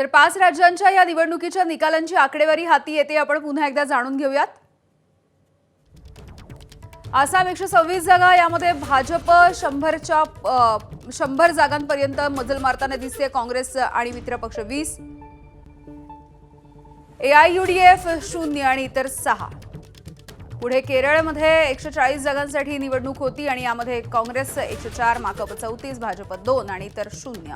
तर 5 राज्यांच्या या निवडणुकीच्या निकालांची आकडेवारी हाती येते. आपण पुन्हा एकदा जाणून घेऊयात. आसाम 126 जागा, यामध्ये भाजप 100 जागांपर्यंत मजल मारताना दिसते. काँग्रेस आणि मित्रपक्ष 20, AIUDF 0 आणि इतर 6. पुढे केरळमध्ये 140 जागांसाठी निवडणूक होती आणि यामध्ये काँग्रेस 104, माकप 34, भाजप 2 आणि इतर 0.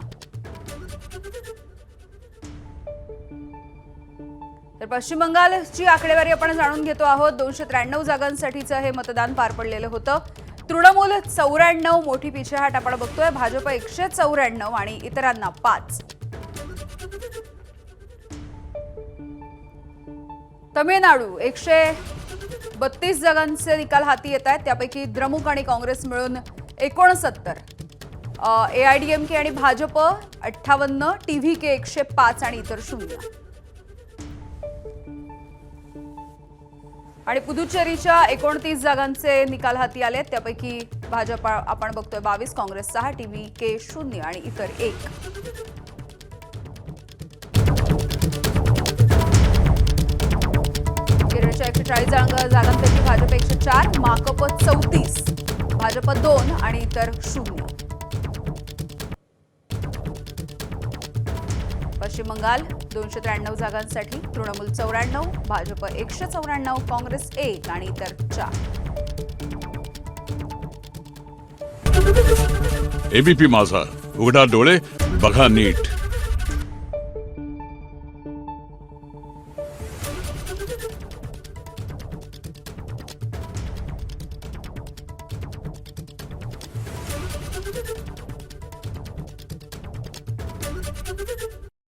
तर पश्चिम बंगालची आकडेवारी आपण जाणून घेतो आहोत. 293 जागांसाठीचं हे मतदान पार पडलेलं होतं. तृणमूल 94, मोठी पिछेहाट आपण बघतोय. भाजप 194 आणि इतरांना 5. तमिळनाडू 132 जागांचे निकाल हाती येत आहेत. त्यापैकी द्रमुक आणि काँग्रेस मिळून 69, AIDMK आणि भाजप 58, TVK 105 आणि इतर 0. आणि पुदुच्चेरीच्या 29 जागांचे निकाल हाती आले. त्यापैकी भाजप आपण बघतोय 22, काँग्रेस 6, TVK 0 आणि इतर 1. केरळच्या 140 जागांपैकी भाजप 104, माकप 34, भाजप 2 आणि इतर 0. पश्चिम बंगाल 293 जागांसाठी तृणमूल 94, भाजप 194, काँग्रेस 1 आणि इतर 4. एबीपी माझा, उघडा डोळे बघा नीट.